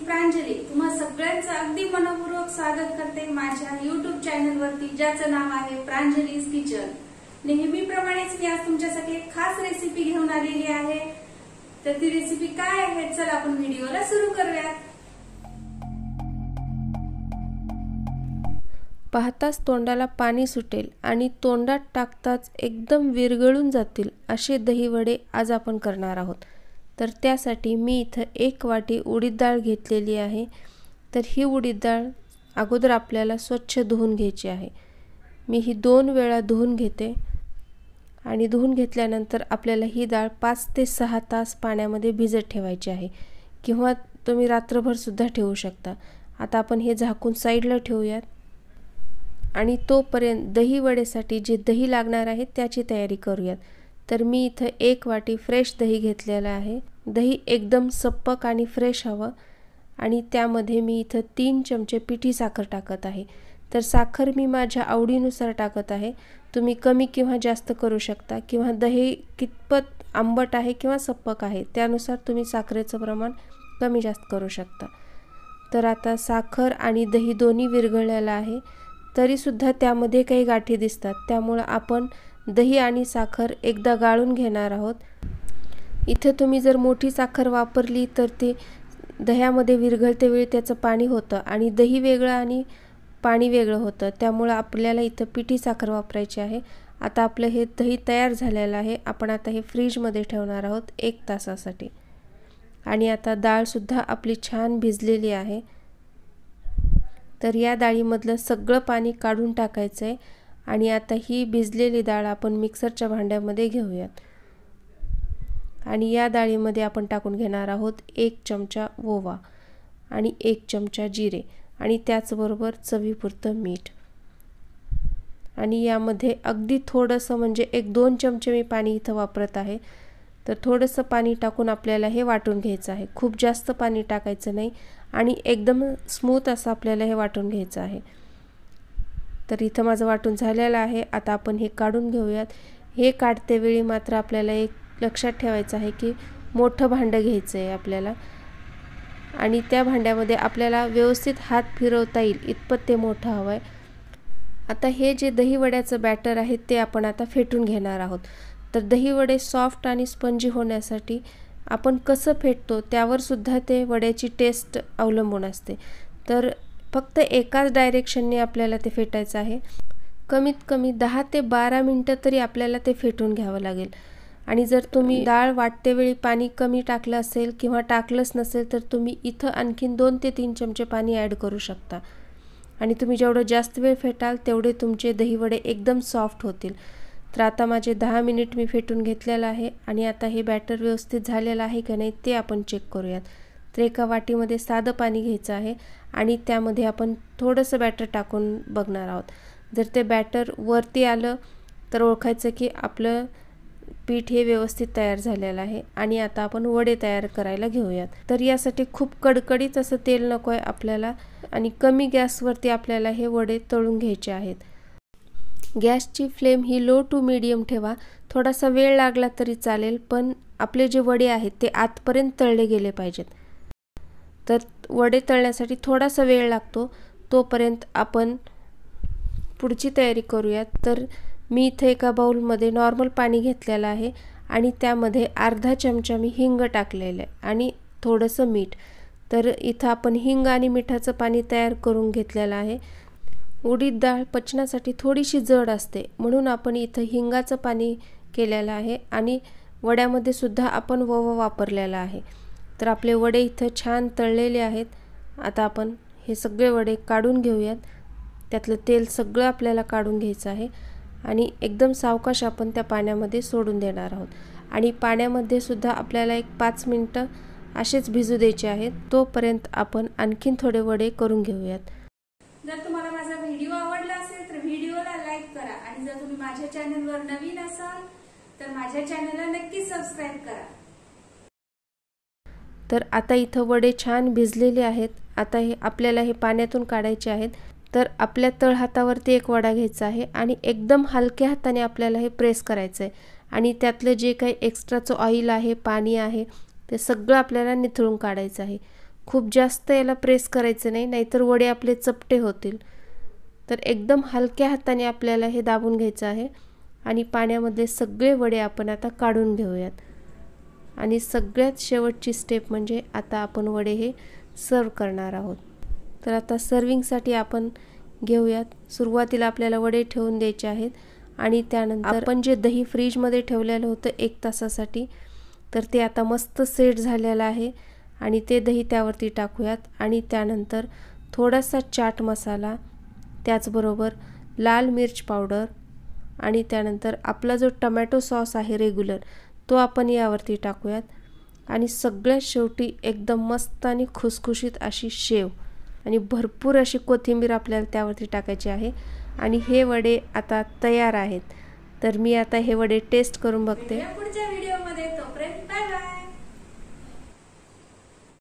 प्रांजली तुम्हा सगळ्यांचं अगदी मनपूर्वक स्वागत करते माझ्या YouTube चॅनल वरती, ज्याचं नाव आहे प्रांजलीज किचन। नेहमीप्रमाणेच मी आज तुमच्यासाठी एक खास रेसिपी घेऊन आलेली आहे। तर ती रेसिपी काय आहे, चला आपण व्हिडिओला सुरू करूया। पाहताच तोंडाला पाणी सुटेल आणि तोंडात टाकताच एकदम विरघळून जातील असे दही वडे आज आपण करणार आहोत। तर त्यासाठी मी इथे 1 वाटी उडीद डाळ घेतलेली आहे। तर ही उडीद डाळ अगोदर आपल्याला स्वच्छ धुवून घ्यायची आहे। मी ही 2 वेळा धुवून घेते आणि धुवून घेतल्यानंतर आपल्याला ही डाळ 5 ते 6 तास पाण्यामध्ये भिजत ठेवायची आहे, किंवा तुम्ही रात्रभर सुद्धा ठेवू शकता। आता आपण हे झाकून साइडला ठेवूयात आणि तोपर्यंत दही वडेसाठी जे दही लागणार आहे त्याची तयारी करूयात। तर मी इथे 1 वाटी फ्रेश दही घेतलेला आहे। दही एकदम सप्पक आणि फ्रेश हवं आणि त्यामध्ये मी इथे 3 चमचे पिठी साखर टाकत आहे। तर साखर मी माझ्या आवडीनुसार टाकत आहे, तुम्ही कमी किंवा जास्त करू शकता, किंवा दही कितपत आंबट आहे किंवा सप्पक आहे त्यानुसार तुम्ही साखरेचं प्रमाण कमी जास्त करू शकता। तर आता साखर आणि दही दोन्ही विरघळलेलं आहे, तरी सुद्धा त्यामध्ये काही गाठी दिसतात, त्यामुळे आपण दही आणि साखर एकदा गाळून घेणार आहोत। इथे तुम्ही जर मोठी साखर वापरली तर ते दह्यामध्ये विरघळते वेळी त्याचं पाणी होतं आणि दही वेगळं आणि पाणी वेगळं होतं, त्यामुळे आपल्याला इथे पिठी साखर वापरायची आहे। आता आपलं हे दही तयार झालेलं आहे। आपण आता हे फ्रीजमध्ये ठेवणार आहोत 1 तासासाठी। आणि आता डाळ सुद्धा आपली छान भिजलेली आहे। तर या डाळीमधलं सगळं पाणी काढून टाकायचं आहे आणि आता ही भिजलेली डाळ आपण मिक्सरच्या भांड्यामध्ये घेऊयात। आणि या डाळीमध्ये आपण टाकून घेणार आहोत 1 चमचा ओवा आणि 1 चमचा जिरे आणि त्याचबरोबर चवीपुरतं मीठ। आणि यामध्ये अगदी थोडंसं म्हणजे 1-2 चमचे मी पाणी इथं वापरत आहे। तर थोडंसं पाणी टाकून आपल्याला हे वाटून घ्यायचं आहे, खूप जास्त पाणी टाकायचं नाही आणि एकदम स्मूथ असं आपल्याला हे वाटून घ्यायचं आहे। तर इथं माझं वाटून झालेलं आहे। आता आपण हे काढून घेऊयात। हे काढते वेळी मात्र आपल्याला एक लक्षात ठेवायचं आहे की मोठं भांडं घ्यायचं आहे आपल्याला, आणि त्या भांड्यामध्ये आपल्याला व्यवस्थित हात फिरवता येईल इतपत ते मोठं हवं आहे। आता हे जे दही वड्याचं बॅटर आहे ते आपण आता फेटून घेणार आहोत। तर दही वडे सॉफ्ट आणि स्पंजी होण्यासाठी आपण कसं फेटतो त्यावर सुद्धा ते वड्याची टेस्ट अवलंबून असते। तर फक्त एकाच डायरेक्शनने आपल्याला ते फेटायचं आहे। कमीत कमी 10 ते 12 मिनिटं तरी आपल्याला ते फेटून घ्यावं लागेल। आणि जर तुम्ही डाळ वाटते वेळी पाणी कमी टाकलं असेल किंवा टाकलंच नसेल तर तुम्ही इथं आणखीन 2 ते 3 चमचे पाणी ॲड करू शकता। आणि तुम्ही जेवढं जास्त वेळ फेटाल तेवढे तुमचे दही वडे एकदम सॉफ्ट होतील। तर आता माझे 10 मिनिट मी फेटून घेतलेलं आहे आणि आता हे बॅटर व्यवस्थित झालेलं आहे की नाही ते आपण चेक करूयात। तर एका वाटीमध्ये साधं पाणी घ्यायचं आहे आणि त्यामध्ये आपण थोडंसं बॅटर टाकून बघणार आहोत। जर ते बॅटर वरती आलं तर ओळखायचं की आपलं पीठ हे व्यवस्थित तयार झालेलं आहे। आणि आता आपण वडे तयार करायला घेऊयात। तर यासाठी खूप कडकडीत असं तेल नको आहे आपल्याला, आणि कमी गॅसवरती आपल्याला हे वडे तळून घ्यायचे आहेत। गॅसची फ्लेम ही लो टू मीडियम ठेवा। थोडासा वेळ लागला तरी चालेल, पण आपले जे वडे आहेत ते आतपर्यंत तळले गेले पाहिजेत। तर वडे तळण्यासाठी थोडासा वेळ लागतो, तोपर्यंत आपण पुढची तयारी करूयात। तर मी इथे एका बाउलमध्ये नॉर्मल पाणी घेतलेलं आहे आणि त्यामध्ये अर्धा चमचा मी हिंग टाकलेलं आहे आणि थोडंसं मीठ। तर इथं आपण हिंग आणि मिठाचं पाणी तयार करून घेतलेलं आहे। उडीद डाळ पचनासाठी थोडीशी जड असते, म्हणून आपण इथं हिंगाचं पाणी केलेलं आहे आणि वड्यामध्ये सुद्धा आपण ओवा वापरलेला आहे। तर आपले वडे इथं छान तळलेले आहेत। आता आपण हे सगळे वडे काढून घेऊयात। त्यातलं तेल सगळं आपल्याला काढून घ्यायचं आहे आणि एकदम सावकाश आपण त्या पाण्यामध्ये सोडून देणार आहोत। आणि पाण्यामध्ये सुद्धा आपल्याला एक 5 मिनिटं असेच भिजू द्यायचे आहेत, तोपर्यंत आपण आणखीन थोडे वडे करून घेऊयात। जर तुम्हाला माझा व्हिडिओ आवडला असेल तर व्हिडिओला लाईक करा, आणि जर तुम्ही माझ्या चॅनलवर नवीन असाल तर माझ्या चॅनलला नक्की सबस्क्राइब करा। तर आता इथं वडे छान भिजलेले आहेत। आता हे आपल्याला हे पाण्यातून काढायचे आहेत। तर आपल्या तळहातावरती एक वडा घ्यायचा आहे आणि एकदम हलक्या हाताने आपल्याला हे प्रेस करायचं आहे आणि त्यातलं जे काही एक्स्ट्राचं ऑइल आहे, पाणी आहे, ते सगळं आपल्याला निथळून काढायचं आहे। खूप जास्त याला प्रेस करायचं नाही, नाहीतर वडे आपले चपटे होतील। तर एकदम हलक्या हाताने आपल्याला हे दाबून घ्यायचं आहे आणि पाण्यामध्ये सगळे वडे आपण आता काढून घेऊयात। आणि सगळ्यात शेवटची स्टेप म्हणजे आता आपण वडे हे सर्व करणार आहोत। तर आता सर्विंगसाठी आपण घेऊयात। सुरुवातीला आपल्याला वडे ठेवून द्यायचे आहेत आणि त्यानंतर आपण जे दही फ्रीजमध्ये ठेवलेलं होतं 1 तासासाठी, तर ते आता मस्त सेट झालेलं आहे आणि ते दही त्यावरती टाकूयात। आणि त्यानंतर थोडासा चाट मसाला, त्याचबरोबर लाल मिर्च पावडर आणि त्यानंतर आपला जो टोमॅटो सॉस आहे रेग्युलर, तो आपण यावरती टाकूयात। आणि सगळ्यात शेवटी एकदम मस्त आणि खुसखुशीत अशी शेव आणि भरपूर अशी कोथिंबीर आपल्याला त्यावरती टाकायची आहे। आणि हे वडे आता तयार आहेत। तर मी आता हे वडे टेस्ट करून बघते। पुढच्या